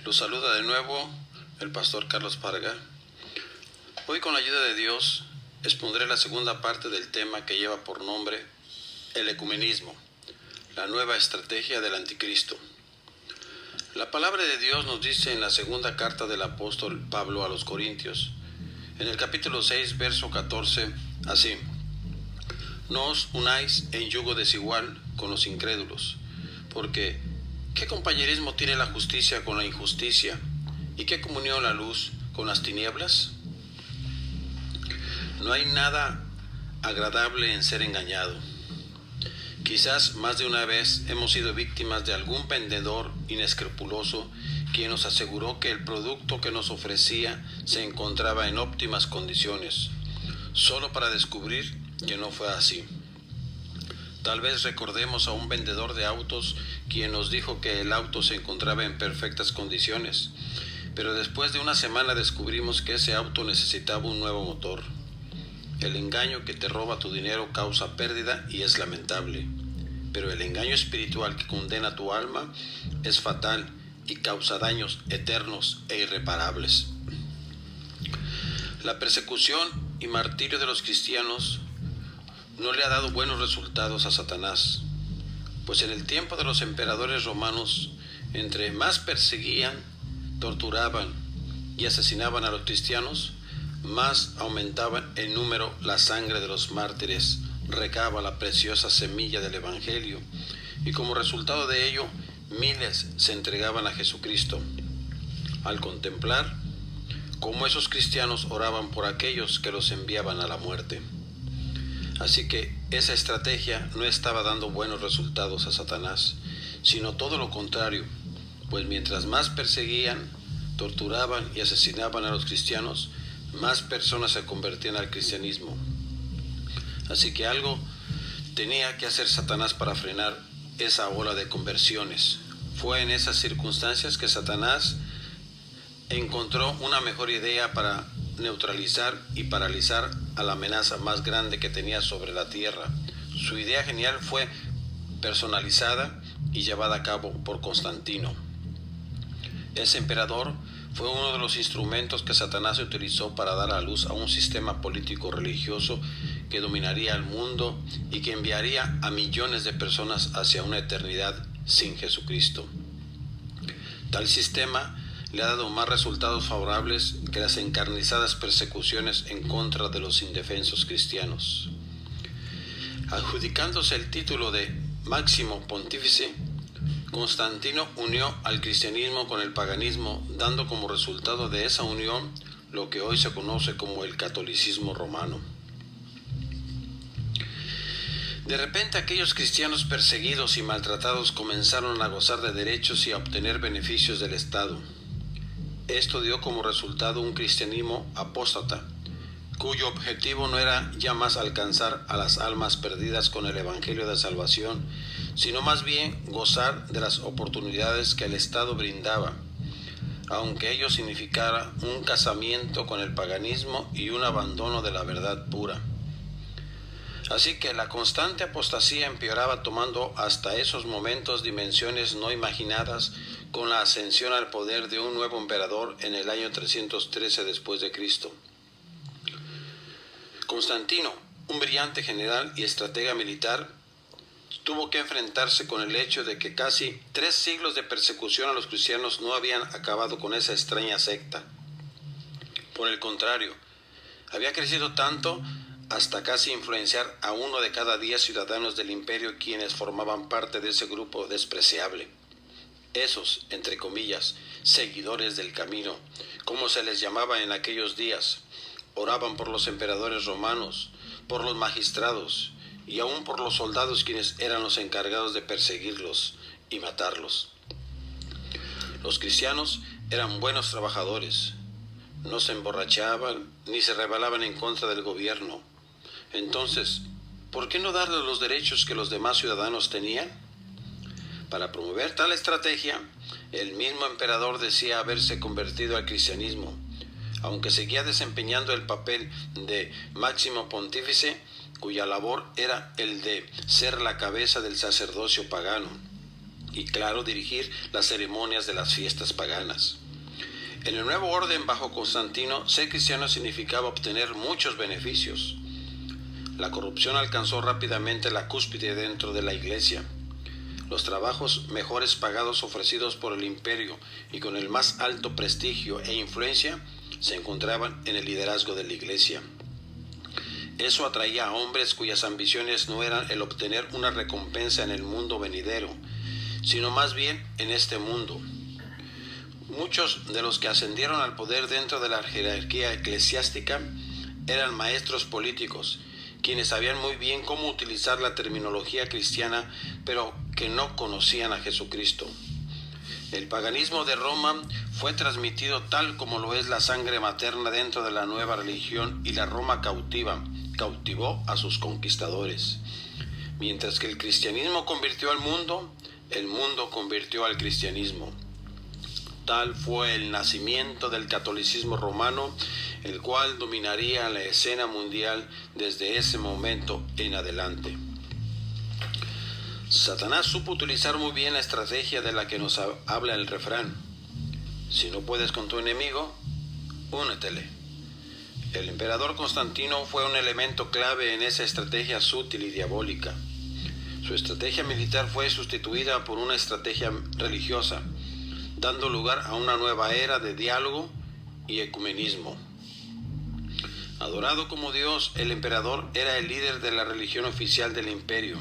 Los saluda de nuevo el pastor Carlos Parga. Hoy, con la ayuda de Dios, expondré la segunda parte del tema que lleva por nombre el ecumenismo, la nueva estrategia del anticristo. La palabra de Dios nos dice en la segunda carta del apóstol Pablo a los Corintios, en el capítulo 6, verso 14, así: No os unáis en yugo desigual con los incrédulos, porque ¿qué compañerismo tiene la justicia con la injusticia? ¿Y qué comunión la luz con las tinieblas? No hay nada agradable en ser engañado. Quizás más de una vez hemos sido víctimas de algún vendedor inescrupuloso quien nos aseguró que el producto que nos ofrecía se encontraba en óptimas condiciones, solo para descubrir que no fue así. Tal vez recordemos a un vendedor de autos quien nos dijo que el auto se encontraba en perfectas condiciones, pero después de una semana descubrimos que ese auto necesitaba un nuevo motor. El engaño que te roba tu dinero causa pérdida y es lamentable, pero el engaño espiritual que condena tu alma es fatal y causa daños eternos e irreparables. La persecución y martirio de los cristianos no le ha dado buenos resultados a Satanás, pues en el tiempo de los emperadores romanos, entre más perseguían, torturaban y asesinaban a los cristianos, más aumentaba en número la sangre de los mártires, regaba la preciosa semilla del Evangelio, y como resultado de ello, miles se entregaban a Jesucristo. Al contemplar cómo esos cristianos oraban por aquellos que los enviaban a la muerte. Así que esa estrategia no estaba dando buenos resultados a Satanás, sino todo lo contrario, pues mientras más perseguían, torturaban y asesinaban a los cristianos, más personas se convertían al cristianismo. Así que algo tenía que hacer Satanás para frenar esa ola de conversiones. Fue en esas circunstancias que Satanás encontró una mejor idea para neutralizar y paralizar a la amenaza más grande que tenía sobre la tierra. Su idea genial fue personalizada y llevada a cabo por Constantino. Ese emperador fue uno de los instrumentos que Satanás utilizó para dar a luz a un sistema político religioso que dominaría el mundo y que enviaría a millones de personas hacia una eternidad sin Jesucristo. Tal sistema le ha dado más resultados favorables que las encarnizadas persecuciones en contra de los indefensos cristianos. Adjudicándose el título de máximo pontífice, Constantino unió al cristianismo con el paganismo, dando como resultado de esa unión lo que hoy se conoce como el catolicismo romano. De repente, aquellos cristianos perseguidos y maltratados comenzaron a gozar de derechos y a obtener beneficios del Estado. Esto dio como resultado un cristianismo apóstata, cuyo objetivo no era ya más alcanzar a las almas perdidas con el Evangelio de salvación, sino más bien gozar de las oportunidades que el Estado brindaba, aunque ello significara un casamiento con el paganismo y un abandono de la verdad pura. Así que la constante apostasía empeoraba, tomando hasta esos momentos dimensiones no imaginadas con la ascensión al poder de un nuevo emperador en el año 313 después de Cristo. Constantino, un brillante general y estratega militar, tuvo que enfrentarse con el hecho de que casi 3 siglos de persecución a los cristianos no habían acabado con esa extraña secta. Por el contrario, había crecido tanto hasta casi influenciar a 1 de cada 10 ciudadanos del imperio, quienes formaban parte de ese grupo despreciable. Esos, entre comillas, seguidores del camino, como se les llamaba en aquellos días, oraban por los emperadores romanos, por los magistrados y aún por los soldados, quienes eran los encargados de perseguirlos y matarlos. Los cristianos eran buenos trabajadores, no se emborrachaban ni se rebelaban en contra del gobierno. Entonces, ¿por qué no darles los derechos que los demás ciudadanos tenían? Para promover tal estrategia, el mismo emperador decía haberse convertido al cristianismo, aunque seguía desempeñando el papel de máximo pontífice, cuya labor era el de ser la cabeza del sacerdocio pagano. y claro, dirigir las ceremonias de las fiestas paganas. En el nuevo orden bajo Constantino, ser cristiano significaba obtener muchos beneficios. La corrupción alcanzó rápidamente la cúspide dentro de la iglesia. Los trabajos mejores pagados ofrecidos por el imperio y con el más alto prestigio e influencia se encontraban en el liderazgo de la iglesia. Eso atraía a hombres cuyas ambiciones no eran el obtener una recompensa en el mundo venidero, sino más bien en este mundo. Muchos de los que ascendieron al poder dentro de la jerarquía eclesiástica eran maestros políticos, quienes sabían muy bien cómo utilizar la terminología cristiana, pero que no conocían a Jesucristo. El paganismo de Roma fue transmitido tal como lo es la sangre materna dentro de la nueva religión, y la Roma cautivó a sus conquistadores. Mientras que el cristianismo convirtió al mundo, el mundo convirtió al cristianismo. Tal fue el nacimiento del catolicismo romano, el cual dominaría la escena mundial desde ese momento en adelante. Satanás supo utilizar muy bien la estrategia de la que nos habla el refrán: si no puedes con tu enemigo, únetele. El emperador Constantino fue un elemento clave en esa estrategia sutil y diabólica. Su estrategia militar fue sustituida por una estrategia religiosa, dando lugar a una nueva era de diálogo y ecumenismo. Adorado como Dios, el emperador era el líder de la religión oficial del imperio.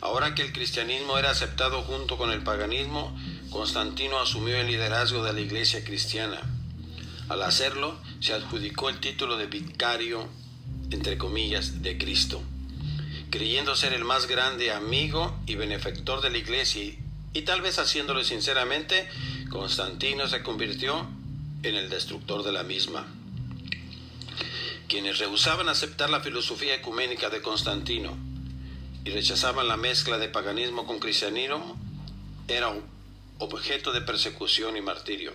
Ahora que el cristianismo era aceptado junto con el paganismo, Constantino asumió el liderazgo de la iglesia cristiana. Al hacerlo, se adjudicó el título de vicario, entre comillas, de Cristo, creyendo ser el más grande amigo y benefactor de la iglesia, y tal vez haciéndolo sinceramente, Constantino se convirtió en el destructor de la misma. Quienes rehusaban aceptar la filosofía ecuménica de Constantino y rechazaban la mezcla de paganismo con cristianismo eran objeto de persecución y martirio.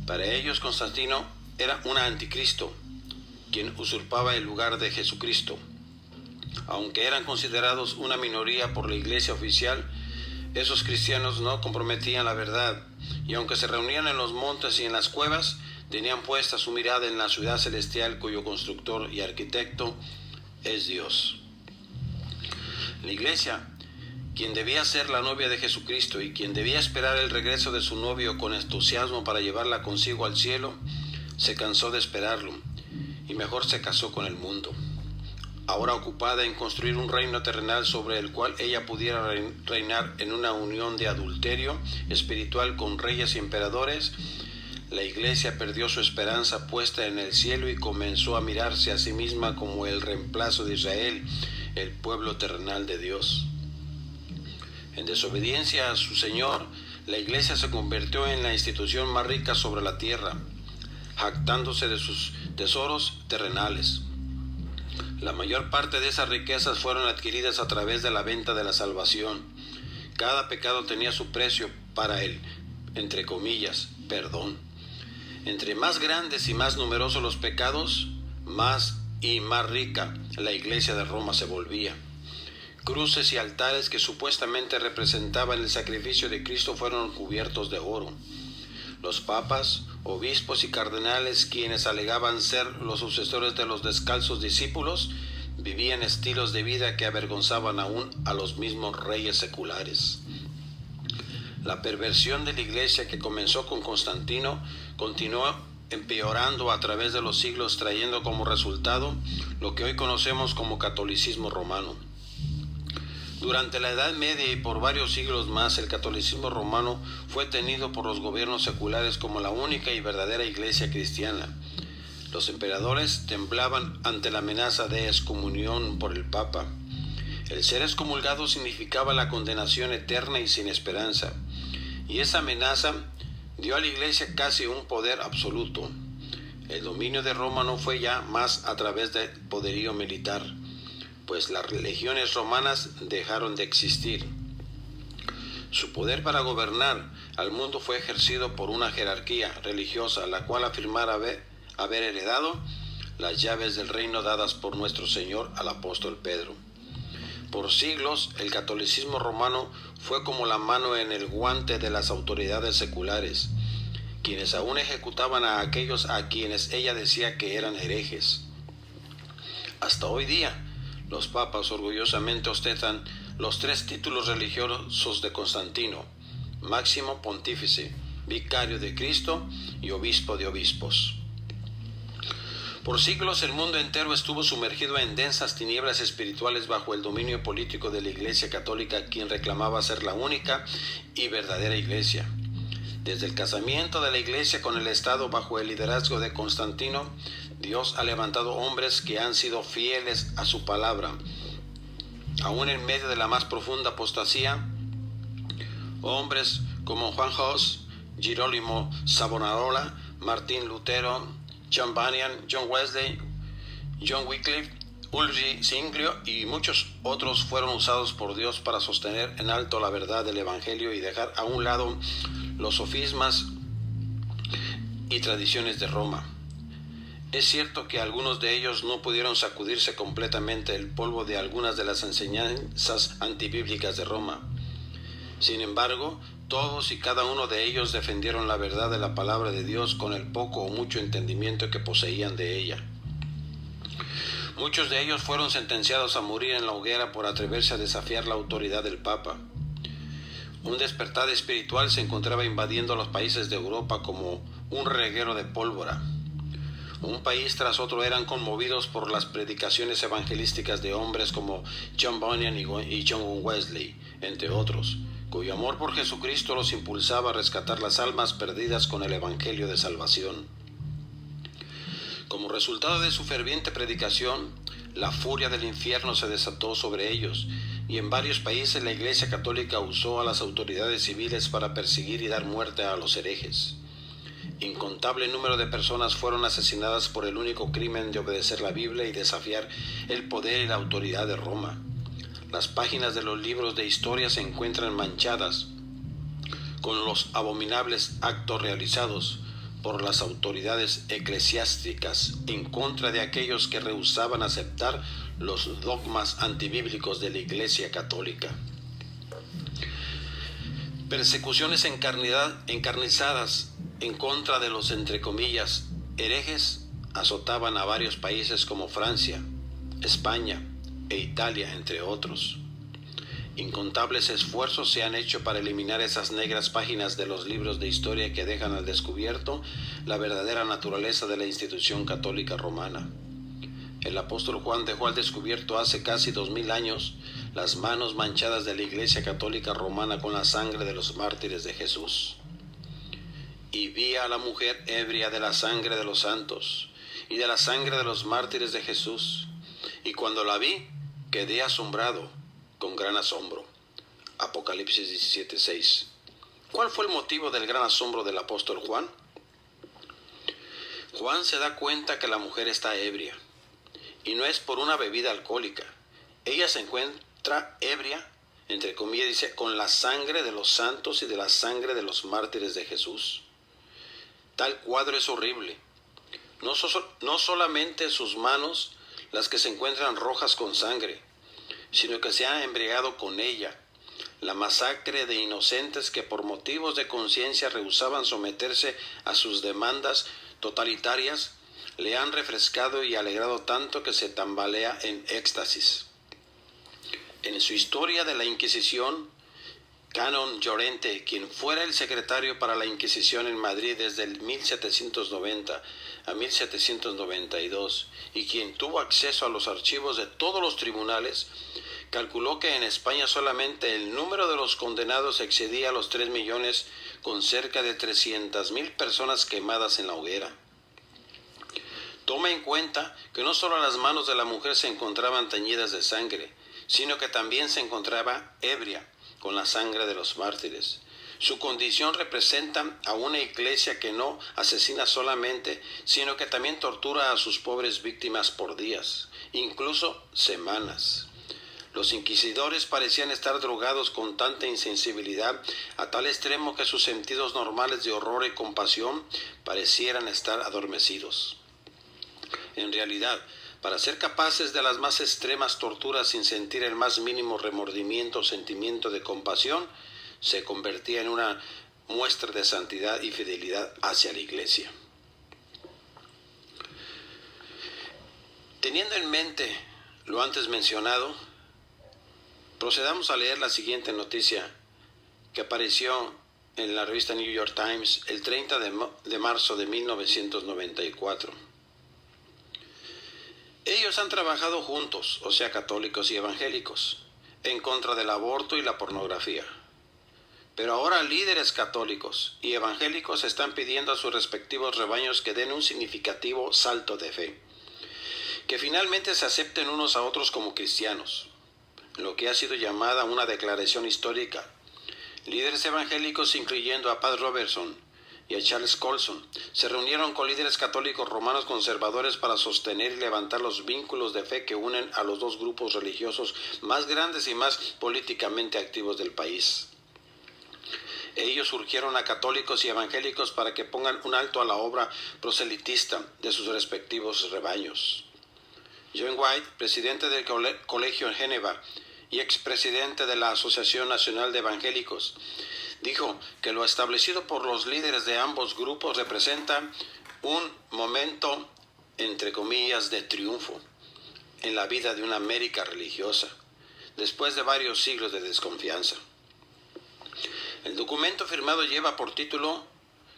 Para ellos, Constantino era un anticristo, quien usurpaba el lugar de Jesucristo. Aunque eran considerados una minoría por la iglesia oficial, esos cristianos no comprometían la verdad, y aunque se reunían en los montes y en las cuevas, tenían puesta su mirada en la ciudad celestial cuyo constructor y arquitecto es Dios. La iglesia, quien debía ser la novia de Jesucristo y quien debía esperar el regreso de su novio con entusiasmo para llevarla consigo al cielo, se cansó de esperarlo y mejor se casó con el mundo. Ahora ocupada en construir un reino terrenal sobre el cual ella pudiera reinar en una unión de adulterio espiritual con reyes y emperadores, la iglesia perdió su esperanza puesta en el cielo y comenzó a mirarse a sí misma como el reemplazo de Israel, el pueblo terrenal de Dios. En desobediencia a su Señor, la iglesia se convirtió en la institución más rica sobre la tierra, jactándose de sus tesoros terrenales. La mayor parte de esas riquezas fueron adquiridas a través de la venta de la salvación. Cada pecado tenía su precio para el, entre comillas, perdón. Entre más grandes y más numerosos los pecados, más y más rica la iglesia de Roma se volvía. Cruces y altares que supuestamente representaban el sacrificio de Cristo fueron cubiertos de oro. Los papas, obispos y cardenales, quienes alegaban ser los sucesores de los descalzos discípulos, vivían estilos de vida que avergonzaban aún a los mismos reyes seculares. La perversión de la iglesia que comenzó con Constantino continuó empeorando a través de los siglos, trayendo como resultado lo que hoy conocemos como catolicismo romano. Durante la Edad Media y por varios siglos más, el catolicismo romano fue tenido por los gobiernos seculares como la única y verdadera iglesia cristiana. Los emperadores temblaban ante la amenaza de excomunión por el Papa. El ser excomulgado significaba la condenación eterna y sin esperanza, y esa amenaza dio a la iglesia casi un poder absoluto. El dominio de Roma no fue ya más a través del poderío militar, pues las legiones romanas dejaron de existir. Su poder para gobernar al mundo fue ejercido por una jerarquía religiosa, la cual afirmaba haber heredado las llaves del reino dadas por nuestro Señor al apóstol Pedro. Por siglos, el catolicismo romano fue como la mano en el guante de las autoridades seculares, quienes aún ejecutaban a aquellos a quienes ella decía que eran herejes. Hasta hoy día, los papas orgullosamente ostentan los 3 títulos religiosos de Constantino: Máximo Pontífice, Vicario de Cristo y Obispo de Obispos. Por siglos el mundo entero estuvo sumergido en densas tinieblas espirituales bajo el dominio político de la Iglesia Católica, quien reclamaba ser la única y verdadera Iglesia. Desde el casamiento de la Iglesia con el Estado bajo el liderazgo de Constantino, Dios ha levantado hombres que han sido fieles a su palabra. Aún en medio de la más profunda apostasía, hombres como Juan Hus, Girolamo Savonarola, Martín Lutero, John Bunyan, John Wesley, John Wycliffe, Ulrich Zwinglio y muchos otros fueron usados por Dios para sostener en alto la verdad del Evangelio y dejar a un lado los sofismas y tradiciones de Roma. Es cierto que algunos de ellos no pudieron sacudirse completamente el polvo de algunas de las enseñanzas antibíblicas de Roma. Sin embargo, todos y cada uno de ellos defendieron la verdad de la palabra de Dios con el poco o mucho entendimiento que poseían de ella. Muchos de ellos fueron sentenciados a morir en la hoguera por atreverse a desafiar la autoridad del Papa. Un despertar espiritual se encontraba invadiendo los países de Europa como un reguero de pólvora. Un país tras otro eran conmovidos por las predicaciones evangelísticas de hombres como John Bunyan y John Wesley, entre otros, cuyo amor por Jesucristo los impulsaba a rescatar las almas perdidas con el Evangelio de salvación. Como resultado de su ferviente predicación, la furia del infierno se desató sobre ellos, y en varios países la Iglesia Católica usó a las autoridades civiles para perseguir y dar muerte a los herejes. Incontable número de personas fueron asesinadas por el único crimen de obedecer la Biblia y desafiar el poder y la autoridad de Roma. Las páginas de los libros de historia se encuentran manchadas con los abominables actos realizados por las autoridades eclesiásticas en contra de aquellos que rehusaban aceptar los dogmas antibíblicos de la Iglesia Católica. Persecuciones encarnizadas en contra de los, entre comillas, herejes azotaban a varios países como Francia, España e Italia, entre otros. Incontables esfuerzos se han hecho para eliminar esas negras páginas de los libros de historia que dejan al descubierto la verdadera naturaleza de la institución católica romana. El apóstol Juan dejó al descubierto hace casi 2000 años las manos manchadas de la Iglesia Católica Romana con la sangre de los mártires de Jesús. Y vi a la mujer ebria de la sangre de los santos y de la sangre de los mártires de Jesús. Y cuando la vi, quedé asombrado con gran asombro. Apocalipsis 17:6. ¿Cuál fue el motivo del gran asombro del apóstol Juan? Juan se da cuenta que la mujer está ebria, y no es por una bebida alcohólica. Ella se encuentra ebria, entre comillas dice, con la sangre de los santos y de la sangre de los mártires de Jesús. Tal cuadro es horrible. No solamente sus manos las que se encuentran rojas con sangre, sino que se han embriagado con ella. La masacre de inocentes que por motivos de conciencia rehusaban someterse a sus demandas totalitarias, le han refrescado y alegrado tanto que se tambalea en éxtasis. En su historia de la Inquisición, Canon Llorente, quien fuera el secretario para la Inquisición en Madrid desde el 1790 a 1792 y quien tuvo acceso a los archivos de todos los tribunales, calculó que en España solamente el número de los condenados excedía los 3 millones, con cerca de 300,000 personas quemadas en la hoguera. Toma en cuenta que no solo las manos de la mujer se encontraban teñidas de sangre, sino que también se encontraba ebria con la sangre de los mártires. Su condición representa a una iglesia que no asesina solamente, sino que también tortura a sus pobres víctimas por días, incluso semanas. Los inquisidores parecían estar drogados con tanta insensibilidad, a tal extremo que sus sentidos normales de horror y compasión parecieran estar adormecidos. En realidad, para ser capaces de las más extremas torturas sin sentir el más mínimo remordimiento o sentimiento de compasión, se convertía en una muestra de santidad y fidelidad hacia la Iglesia. Teniendo en mente lo antes mencionado, procedamos a leer la siguiente noticia que apareció en la revista New York Times el 30 de marzo de 1994. Ellos han trabajado juntos, o sea, católicos y evangélicos, en contra del aborto y la pornografía. Pero ahora líderes católicos y evangélicos están pidiendo a sus respectivos rebaños que den un significativo salto de fe, que finalmente se acepten unos a otros como cristianos, lo que ha sido llamada una declaración histórica. Líderes evangélicos, incluyendo a Pat Robertson y a Charles Colson, se reunieron con líderes católicos romanos conservadores para sostener y levantar los vínculos de fe que unen a los dos grupos religiosos más grandes y más políticamente activos del país. Ellos urgieron a católicos y evangélicos para que pongan un alto a la obra proselitista de sus respectivos rebaños. John White, presidente del Colegio en Génova y expresidente de la Asociación Nacional de Evangélicos, dijo que lo establecido por los líderes de ambos grupos representa un momento, entre comillas, de triunfo en la vida de una América religiosa, después de varios siglos de desconfianza. El documento firmado lleva por título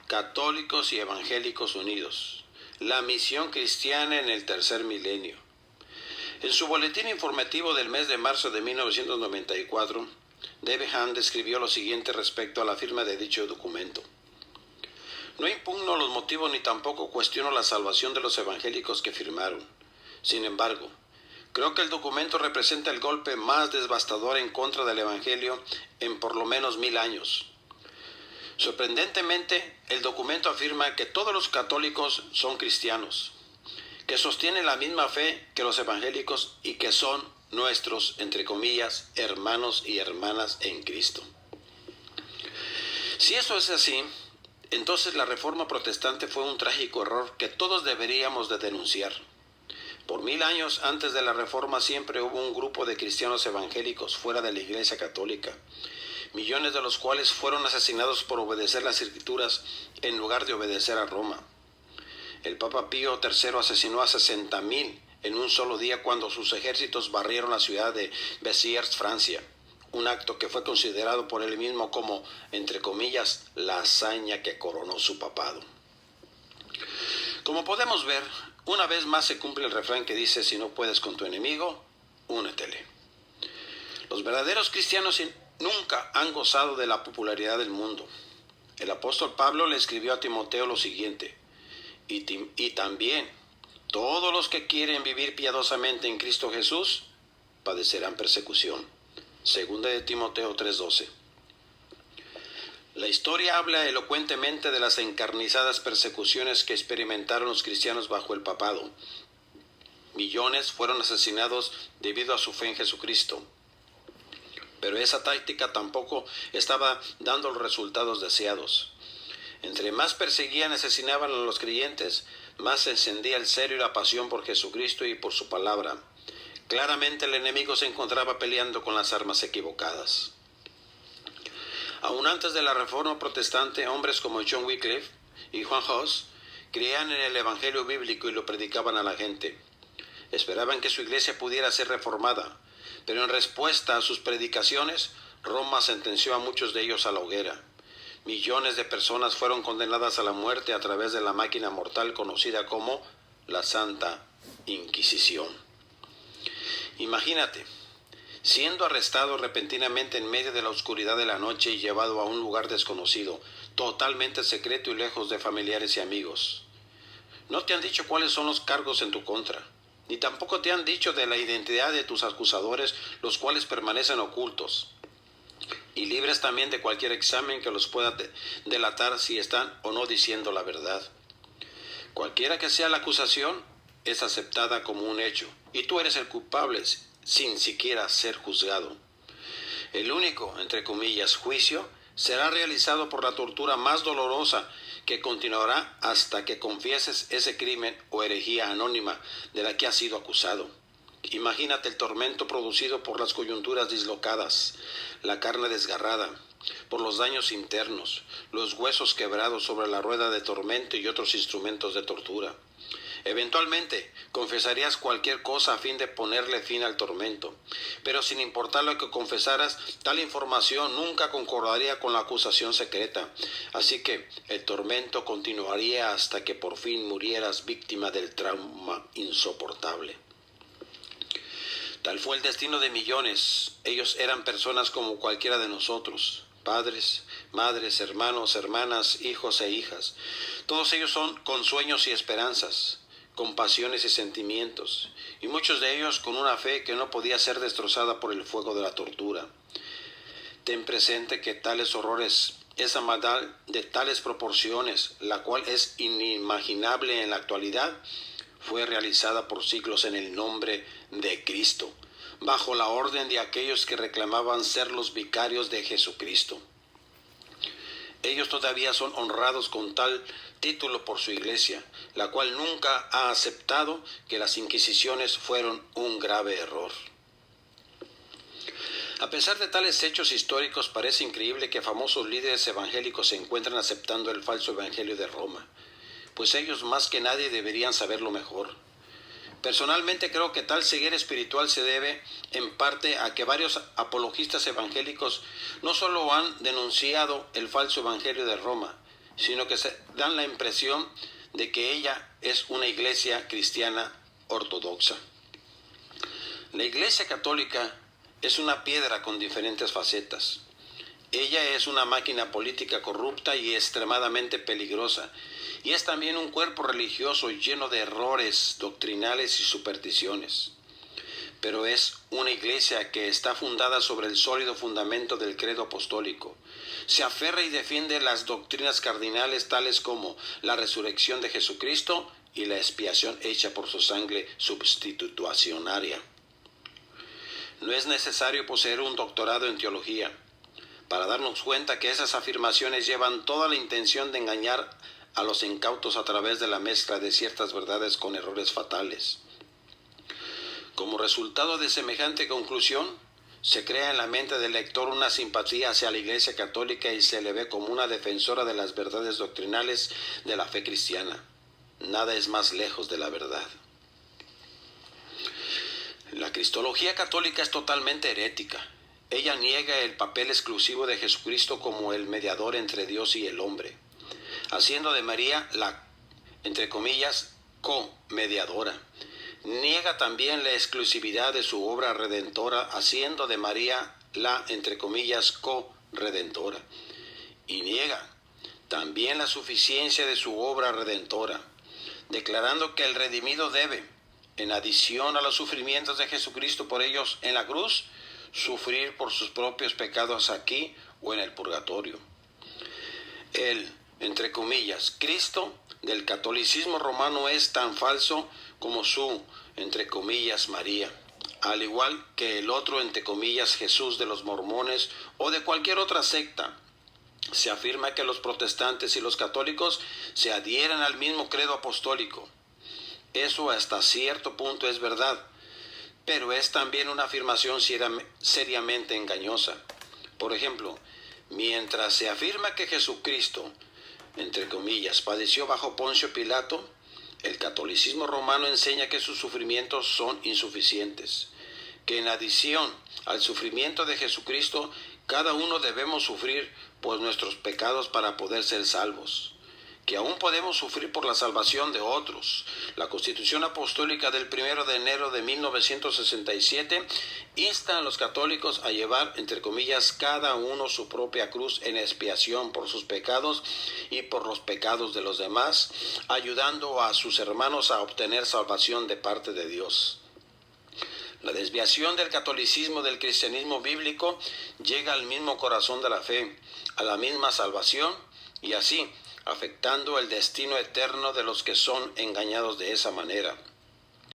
Católicos y Evangélicos Unidos, la misión cristiana en el tercer milenio. En su boletín informativo del mes de marzo de 1994, David Hand describió lo siguiente respecto a la firma de dicho documento. No impugno los motivos ni tampoco cuestiono la salvación de los evangélicos que firmaron. Sin embargo, creo que el documento representa el golpe más devastador en contra del evangelio en por lo menos 1000 años. Sorprendentemente, el documento afirma que todos los católicos son cristianos, que sostienen la misma fe que los evangélicos y que son nuestros, entre comillas, hermanos y hermanas en Cristo. Si eso es así, entonces la Reforma Protestante fue un trágico error que todos deberíamos de denunciar. Por 1000 años antes de la Reforma siempre hubo un grupo de cristianos evangélicos fuera de la Iglesia Católica, millones de los cuales fueron asesinados por obedecer las Escrituras en lugar de obedecer a Roma. El Papa Pío III asesinó a 60.000 en un solo día cuando sus ejércitos barrieron la ciudad de Béziers, Francia, un acto que fue considerado por él mismo como, entre comillas, la hazaña que coronó su papado. Como podemos ver, una vez más se cumple el refrán que dice: si no puedes con tu enemigo, únetele. Los verdaderos cristianos nunca han gozado de la popularidad del mundo. El apóstol Pablo le escribió a Timoteo lo siguiente: y también todos los que quieren vivir piadosamente en Cristo Jesús padecerán persecución. Segunda de Timoteo 3:12. La historia habla elocuentemente de las encarnizadas persecuciones que experimentaron los cristianos bajo el papado. Millones fueron asesinados debido a su fe en Jesucristo. Pero esa táctica tampoco estaba dando los resultados deseados. Entre más perseguían y asesinaban a los creyentes, más se encendía el celo y la pasión por Jesucristo y por su palabra. Claramente el enemigo se encontraba peleando con las armas equivocadas. Aún antes de la Reforma Protestante, hombres como John Wycliffe y Juan Hus creían en el Evangelio bíblico y lo predicaban a la gente. Esperaban que su iglesia pudiera ser reformada, pero en respuesta a sus predicaciones, Roma sentenció a muchos de ellos a la hoguera. Millones de personas fueron condenadas a la muerte a través de la máquina mortal conocida como la Santa Inquisición. Imagínate, siendo arrestado repentinamente en medio de la oscuridad de la noche y llevado a un lugar desconocido, totalmente secreto y lejos de familiares y amigos. No te han dicho cuáles son los cargos en tu contra, ni tampoco te han dicho de la identidad de tus acusadores, los cuales permanecen ocultos y libres también de cualquier examen que los pueda delatar si están o no diciendo la verdad. Cualquiera que sea la acusación, es aceptada como un hecho, y tú eres el culpable sin siquiera ser juzgado. El único, entre comillas, juicio será realizado por la tortura más dolorosa que continuará hasta que confieses ese crimen o herejía anónima de la que has sido acusado. Imagínate el tormento producido por las coyunturas dislocadas, la carne desgarrada, por los daños internos, los huesos quebrados sobre la rueda de tormento y otros instrumentos de tortura. Eventualmente confesarías cualquier cosa a fin de ponerle fin al tormento, pero sin importar lo que confesaras, tal información nunca concordaría con la acusación secreta, así que el tormento continuaría hasta que por fin murieras víctima del trauma insoportable. Tal fue el destino de millones. Ellos eran personas como cualquiera de nosotros, padres, madres, hermanos, hermanas, hijos e hijas. Todos ellos son con sueños y esperanzas, con pasiones y sentimientos, y muchos de ellos con una fe que no podía ser destrozada por el fuego de la tortura. Ten presente que tales horrores, esa maldad de tales proporciones, la cual es inimaginable en la actualidad, fue realizada por siglos en el nombre de Cristo, bajo la orden de aquellos que reclamaban ser los vicarios de Jesucristo. Ellos todavía son honrados con tal título por su iglesia, la cual nunca ha aceptado que las inquisiciones fueron un grave error. A pesar de tales hechos históricos, parece increíble que famosos líderes evangélicos se encuentren aceptando el falso evangelio de Roma, pues ellos más que nadie deberían saberlo mejor. Personalmente creo que tal ceguera espiritual se debe en parte a que varios apologistas evangélicos no solo han denunciado el falso evangelio de Roma, sino que se dan la impresión de que ella es una iglesia cristiana ortodoxa. La Iglesia Católica es una piedra con diferentes facetas. Ella es una máquina política corrupta y extremadamente peligrosa, y es también un cuerpo religioso lleno de errores doctrinales y supersticiones. Pero es una iglesia que está fundada sobre el sólido fundamento del credo apostólico. Se aferra y defiende las doctrinas cardinales tales como la resurrección de Jesucristo y la expiación hecha por su sangre substitucionaria. No es necesario poseer un doctorado en teología para darnos cuenta que esas afirmaciones llevan toda la intención de engañar a los incautos a través de la mezcla de ciertas verdades con errores fatales. Como resultado de semejante conclusión, se crea en la mente del lector una simpatía hacia la Iglesia Católica y se le ve como una defensora de las verdades doctrinales de la fe cristiana. Nada es más lejos de la verdad. La cristología católica es totalmente herética. Ella niega el papel exclusivo de Jesucristo como el mediador entre Dios y el hombre, haciendo de María la, entre comillas, co-mediadora. Niega también la exclusividad de su obra redentora, haciendo de María la, entre comillas, co-redentora. Y niega también la suficiencia de su obra redentora, declarando que el redimido debe, en adición a los sufrimientos de Jesucristo por ellos en la cruz, sufrir por sus propios pecados aquí o en el purgatorio. El, entre comillas, Cristo del catolicismo romano es tan falso como su, entre comillas, María, al igual que el otro, entre comillas, Jesús de los mormones o de cualquier otra secta. Se afirma que los protestantes y los católicos se adhieren al mismo credo apostólico. Eso hasta cierto punto es verdad, pero es también una afirmación seriamente engañosa. Por ejemplo, mientras se afirma que Jesucristo, entre comillas, padeció bajo Poncio Pilato, el catolicismo romano enseña que sus sufrimientos son insuficientes, que en adición al sufrimiento de Jesucristo, cada uno debemos sufrir por nuestros pecados para poder ser salvos, que aún podemos sufrir por la salvación de otros. La Constitución Apostólica del 1 de enero de 1967 insta a los católicos a llevar, entre comillas, cada uno su propia cruz en expiación por sus pecados y por los pecados de los demás, ayudando a sus hermanos a obtener salvación de parte de Dios. La desviación del catolicismo del cristianismo bíblico llega al mismo corazón de la fe, a la misma salvación, y así afectando el destino eterno de los que son engañados de esa manera.